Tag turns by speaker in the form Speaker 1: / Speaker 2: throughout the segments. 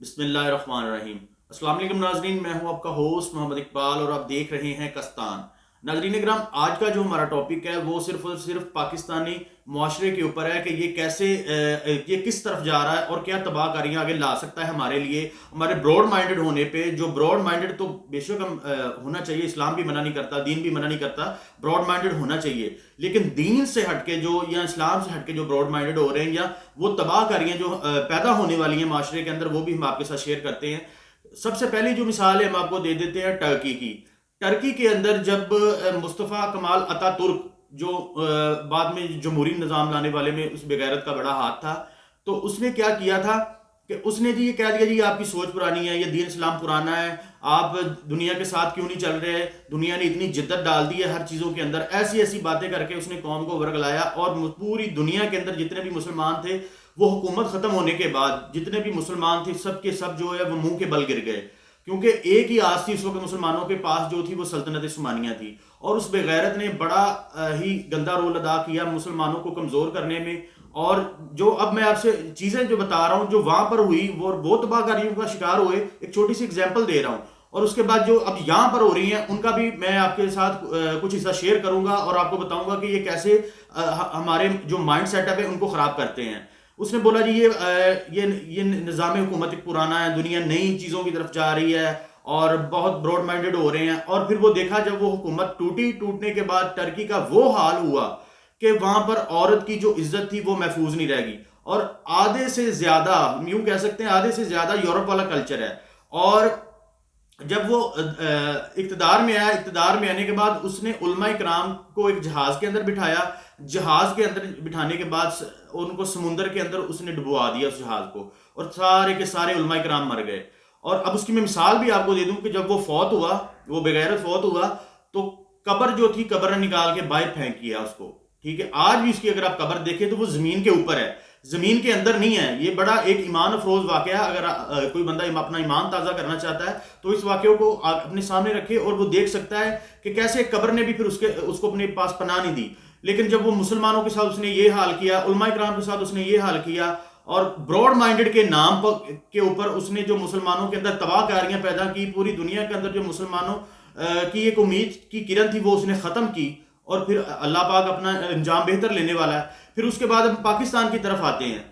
Speaker 1: بسم اللہ الرحمن الرحیم۔ السلام علیکم ناظرین، میں ہوں آپ کا ہوسٹ محمد اقبال اور آپ دیکھ رہے ہیں کستان۔ ناظرین اکرام، آج کا جو ہمارا ٹاپک ہے وہ صرف اور صرف پاکستانی معاشرے کے اوپر ہے کہ یہ کیسے یہ کس طرف جا رہا ہے اور کیا تباہ کاریاں آگے لا سکتا ہے ہمارے لیے، ہمارے براڈ مائنڈڈ ہونے پہ۔ جو براڈ مائنڈڈ تو بے شک ہم ہونا چاہیے، اسلام بھی منع نہیں کرتا، دین بھی منع نہیں کرتا، براڈ مائنڈڈ ہونا چاہیے، لیکن دین سے ہٹ کے جو یا اسلام سے ہٹ کے جو براڈ مائنڈڈ ہو رہے ہیں یا وہ تباہ کاریاں جو پیدا ہونے والی ہیں معاشرے کے اندر، وہ بھی ہم آپ کے ساتھ شیئر کرتے ہیں۔ سب سے پہلی جو مثال ہے ہم آپ کو دے دیتے ہیں ٹرکی کی۔ ٹرکی کے اندر جب مصطفیٰ کمال اتا ترک، جو بعد میں جمہوری نظام لانے والے میں اس بغیرت کا بڑا ہاتھ تھا، تو اس نے کیا کیا تھا کہ اس نے یہ کہہ دیا جی آپ کی سوچ پرانی ہے، یہ دین اسلام پرانا ہے، آپ دنیا کے ساتھ کیوں نہیں چل رہے، دنیا نے اتنی جدت ڈال دی ہے ہر چیزوں کے اندر۔ ایسی ایسی باتیں کر کے اس نے قوم کو ورگلایا اور پوری دنیا کے اندر جتنے بھی مسلمان تھے، وہ حکومت ختم ہونے کے بعد جتنے بھی مسلمان تھے سب کے سب جو ہے وہ منہ کے بل گر گئے، کیونکہ ایک ہی آس تھی اس وقت مسلمانوں کے پاس جو تھی وہ سلطنت عثمانیہ تھی، اور اس بغیرت نے بڑا ہی گندا رول ادا کیا مسلمانوں کو کمزور کرنے میں۔ اور جو اب میں آپ سے چیزیں جو بتا رہا ہوں جو وہاں پر ہوئی وہ تباہ کاریوں کا شکار ہوئے، ایک چھوٹی سی اگزامپل دے رہا ہوں، اور اس کے بعد جو اب یہاں پر ہو رہی ہیں ان کا بھی میں آپ کے ساتھ کچھ حصہ شیئر کروں گا اور آپ کو بتاؤں گا کہ یہ کیسے ہمارے جو مائنڈ سیٹ اپ ہے ان کو خراب کرتے ہیں۔ اس نے بولا جی یہ نظام حکومت پرانا ہے، دنیا نئی چیزوں کی طرف جا رہی ہے اور بہت براڈ مائنڈڈ ہو رہے ہیں۔ اور پھر وہ دیکھا جب وہ حکومت ٹوٹنے کے بعد ٹرکی کا وہ حال ہوا کہ وہاں پر عورت کی جو عزت تھی وہ محفوظ نہیں رہ گی، اور آدھے سے زیادہ، یوں کہہ سکتے ہیں آدھے سے زیادہ یورپ والا کلچر ہے۔ اور جب وہ اقتدار میں آیا، اقتدار میں آنے کے بعد اس نے علماء کرام کو ایک جہاز کے اندر بٹھایا، جہاز کے اندر بٹھانے کے بعد ان کو سمندر کے اندر اس نے ڈبوا دیا اس جہاز کو، اور سارے کے سارے علماء کرام مر گئے۔ اور اب اس کی میں مثال بھی آپ کو دے دوں کہ جب وہ فوت ہوا، وہ بغیرت فوت ہوا، تو قبر جو تھی قبر نے نکال کے باہر پھینک کیا اس کو، ٹھیک ہے۔ آج بھی اس کی اگر آپ قبر دیکھیں تو وہ زمین کے اوپر ہے، زمین کے اندر نہیں ہے۔ یہ بڑا ایک ایمان افروز واقعہ، اگر کوئی بندہ اپنا ایمان تازہ کرنا چاہتا ہے تو اس واقعے کو اپنے سامنے رکھے اور وہ دیکھ سکتا ہے کہ کیسے قبر نے بھی پھر اس کو اپنے پاس پناہ نہیں دی۔ لیکن جب وہ مسلمانوں کے ساتھ اس نے یہ حال کیا، علماء کرام کے ساتھ اس نے یہ حال کیا، اور براڈ مائنڈڈ کے نام کے اوپر اس نے جو مسلمانوں کے اندر تباہ کاریاں پیدا کی، پوری دنیا کے اندر جو مسلمانوں کی ایک امید کی کرن تھی وہ اس نے ختم کی، اور پھر اللہ پاک اپنا انجام بہتر لینے والا ہے۔ پھر اس کے بعد ہم پاکستان کی طرف آتے ہیں۔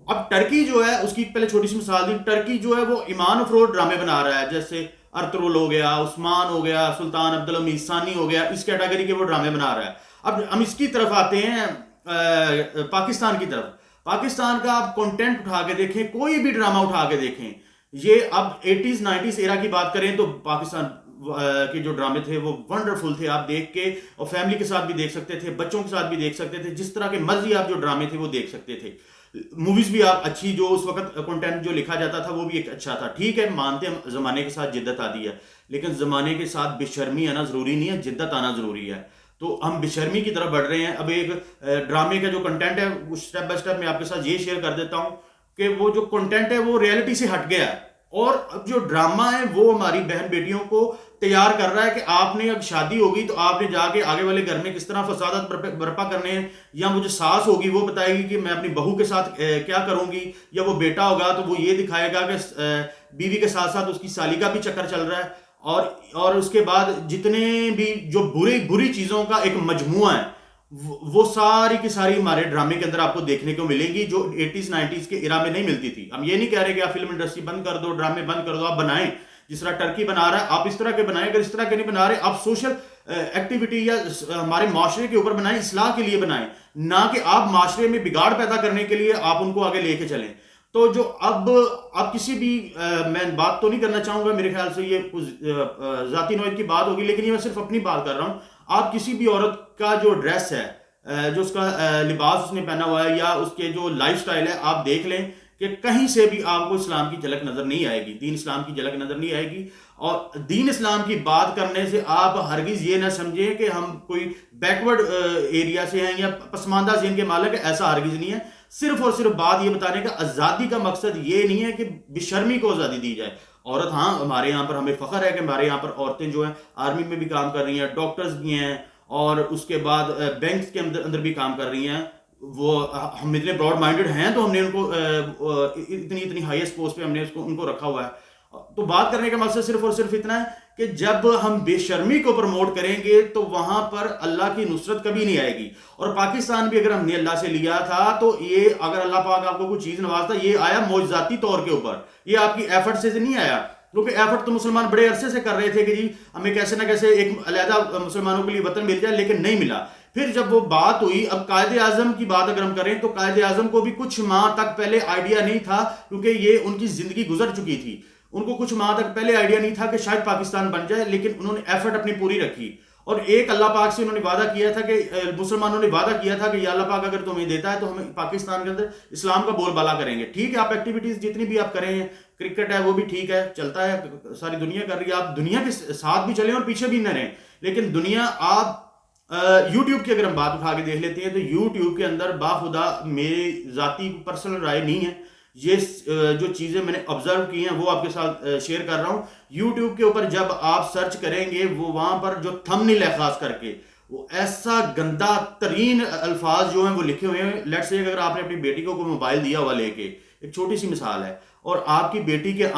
Speaker 1: اب ٹرکی جو ہے، اس کی پہلے چھوٹی سی مثال دی، ٹرکی جو ہے وہ ایمان افروز ڈرامے بنا رہا ہے، جیسے ارطغرل ہو گیا، عثمان ہو گیا، سلطان عبدالحمید ثانی ہو گیا، اس کیٹیگری کے وہ ڈرامے بنا رہا ہے۔ اب ہم اس کی طرف آتے ہیں پاکستان کی طرف۔ پاکستان کا آپ کنٹینٹ اٹھا کے دیکھیں، کوئی بھی ڈرامہ اٹھا کے دیکھیں، یہ اب 80s 90s ایرا کی بات کریں تو پاکستان کے جو ڈرامے تھے وہ ونڈرفل تھے، آپ دیکھ کے اور فیملی کے ساتھ بھی دیکھ سکتے تھے، بچوں کے ساتھ بھی دیکھ سکتے تھے، جس طرح کے مرضی آپ جو ڈرامے تھے وہ دیکھ سکتے تھے۔ موویز بھی آپ اچھی، جو اس وقت کنٹینٹ جو لکھا جاتا تھا وہ بھی ایک اچھا تھا، ٹھیک ہے، مانتے ہیں زمانے کے ساتھ جدت آتی ہے، لیکن زمانے کے ساتھ بے شرمی آنا ضروری نہیں ہے، جدت آنا ضروری ہے۔ تو ہم بے شرمی کی طرف بڑھ رہے ہیں۔ اب ایک ڈرامے کا جو کنٹینٹ ہے وہ سٹیپ بائی سٹیپ میں آپ کے ساتھ یہ شیئر کر دیتا ہوں کہ وہ جو کنٹینٹ ہے وہ ریئلٹی سے ہٹ گیا ہے، اور اب جو ڈرامہ ہے وہ ہماری بہن بیٹیوں کو تیار کر رہا ہے کہ آپ نے اب شادی ہوگی تو آپ نے جا کے آگے والے گھر میں کس طرح فسادات برپا کرنے ہیں، یا مجھے ساس ہوگی وہ بتائے گی کہ میں اپنی بہو کے ساتھ کیا کروں گی، یا وہ بیٹا ہوگا تو وہ یہ دکھائے گا کہ بیوی کے ساتھ ساتھ اس کی سالی کا بھی چکر چل رہا ہے۔ اور اس کے بعد جتنے بھی جو بری چیزوں کا ایک مجموعہ ہے وہ ساری کی ساری ہمارے ڈرامے کے اندر آپ کو دیکھنے کو ملے گی، جو 80s 90s کے ایرا میں نہیں ملتی تھی۔ ہم یہ نہیں کہہ رہے کہ آپ فلم انڈسٹری بند کر دو، ڈرامے بند کر دو، آپ بنائیں جس طرح ٹرکی بنا رہا ہے، آپ اس طرح کے بنائیں۔ اگر اس طرح کے نہیں بنا رہے، آپ سوشل ایکٹیویٹی یا ہمارے معاشرے کے اوپر بنائیں، اصلاح کے لیے بنائیں، نہ کہ آپ معاشرے میں بگاڑ پیدا کرنے کے لیے آپ ان کو آگے لے کے چلیں۔ تو جو اب کسی بھی میں بات تو نہیں کرنا چاہوں گا، میرے خیال سے یہ ذاتی نوعیت کی بات ہوگی، لیکن یہ میں صرف اپنی بات کر رہا ہوں۔ آپ کسی بھی عورت کا جو ڈریس ہے، جو اس کا لباس اس نے پہنا ہوا ہے، یا اس کے جو لائف سٹائل ہے، آپ دیکھ لیں کہ کہیں سے بھی آپ کو اسلام کی جھلک نظر نہیں آئے گی، دین اسلام کی جھلک نظر نہیں آئے گی۔ اور دین اسلام کی بات کرنے سے آپ ہرگز یہ نہ سمجھیں کہ ہم کوئی بیکورڈ ایریا سے ہیں یا پسماندہ ذہن کے مالک ہیں، ایسا ہرگز نہیں ہے۔ صرف اور صرف بات یہ بتانے کا، آزادی کا مقصد یہ نہیں ہے کہ بے شرمی کو آزادی دی جائے۔ عورت، ہاں ہمارے یہاں پر ہمیں فخر ہے کہ ہمارے یہاں پر عورتیں جو ہیں آرمی میں بھی کام کر رہی ہیں، ڈاکٹرز بھی ہیں، اور اس کے بعد بینکس کے اندر بھی کام کر رہی ہیں۔ وہ ہم اتنے براڈ مائنڈڈ ہیں تو ہم نے ان کو اتنی ہائیسٹ پوسٹ پہ ہم نے ان کو رکھا ہوا ہے. تو بات کرنے کا مقصد صرف اور صرف اتنا ہے کہ جب ہم بے شرمی کو پروموٹ کریں گے تو وہاں پر اللہ کی نصرت کبھی نہیں آئے گی. اور پاکستان بھی اگر ہم نے اللہ سے لیا تھا تو یہ اگر اللہ پاک آپ کو کوئی چیز نوازتا یہ آیا معجزاتی طور کے اوپر, یہ آپ کی ایفرٹ سے نہیں آیا. کیونکہ ایفرٹ تو مسلمان بڑے عرصے سے کر رہے تھے کہ جی ہمیں کیسے نہ کیسے ایک علیحدہ مسلمانوں کے لیے وطن مل جائے, لیکن نہیں ملا. پھر جب وہ بات ہوئی, اب قائد اعظم کی بات اگر ہم کریں تو قائد اعظم کو بھی کچھ ماہ تک پہلے آئیڈیا نہیں تھا, کیونکہ یہ ان کی زندگی گزر چکی تھی. ان کو کچھ ماہ تک پہلے آئیڈیا نہیں تھا کہ شاید پاکستان بن جائے, لیکن انہوں نے ایفرٹ اپنی پوری رکھی. اور ایک اللہ پاک سے انہوں نے وعدہ کیا تھا کہ مسلمانوں نے وعدہ کیا تھا کہ یا اللہ پاک اگر تمہیں دیتا ہے تو ہم پاکستان کے اندر اسلام کا بول بالا کریں گے. ٹھیک ہے, آپ ایکٹیویٹیز جتنی بھی آپ کریں, کرکٹ ہے وہ بھی ٹھیک ہے, چلتا ہے, ساری دنیا کر رہی ہے, آپ دنیا کے ساتھ بھی چلیں اور پیچھے بھی نہ رہیں. لیکن دنیا آپ یوٹیوب کی اگر ہم بات اٹھا کے دیکھ لیتے ہیں تو یوٹیوب کے اندر باخدا میری ذاتی پرسنل رائے نہیں ہے, یہ جو چیزیں میں نے آبزرو کی ہیں وہ آپ کے ساتھ شیئر کر رہا ہوں. یوٹیوب کے اوپر جب آپ سرچ کریں گے وہ وہاں پر جو تھمبنیل ہے خاص کر کے وہ ایسا گندا ترین الفاظ جو ہیں وہ لکھے ہوئے ہیں. لیٹس سے اگر آپ نے اپنی بیٹی کو کوئی موبائل دیا ہوا لے کے, ایک چھوٹی سی مثال ہے, اور آپ کی بیٹی کے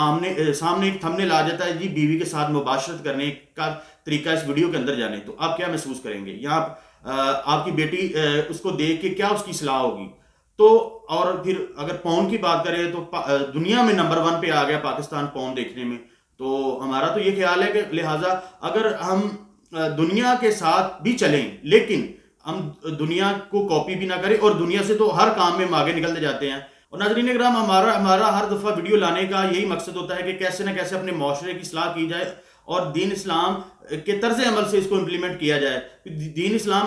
Speaker 1: سامنے ایک تھمبنیل آ جاتا ہے جی بیوی کے ساتھ مباشرت کرنے کا طریقہ اس ویڈیو کے اندر جانے, تو آپ کیا محسوس کریں گے؟ یہاں آپ کی بیٹی اس کو دیکھ کے کیا اس کی اصلاح ہوگی؟ تو اور پھر اگر پون کی بات کریں تو دنیا میں نمبر 1 پہ آ گیا پاکستان پون دیکھنے میں. تو ہمارا تو یہ خیال ہے کہ لہٰذا اگر ہم دنیا کے ساتھ بھی چلیں لیکن ہم دنیا کو کاپی بھی نہ کریں, اور دنیا سے تو ہر کام میں ہم آگے نکلتے جاتے ہیں. اور ناظرین اکرام, ہمارا ہر دفعہ ویڈیو لانے کا یہی مقصد ہوتا ہے کہ کیسے نہ کیسے اپنے معاشرے کی اصلاح کی جائے اور دین اسلام کے طرز عمل سے اس کو امپلیمنٹ کیا جائے. دین اسلام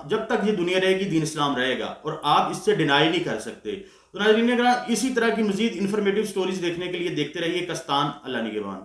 Speaker 1: جب تک یہ دنیا رہے گی دین اسلام رہے گا, اور آپ اس سے ڈینائی نہیں کر سکتے. تو ناظرین اکرام, اسی طرح کی مزید انفارمیٹیو سٹوریز دیکھنے کے لیے دیکھتے رہیے کستان. اللہ نگہبان.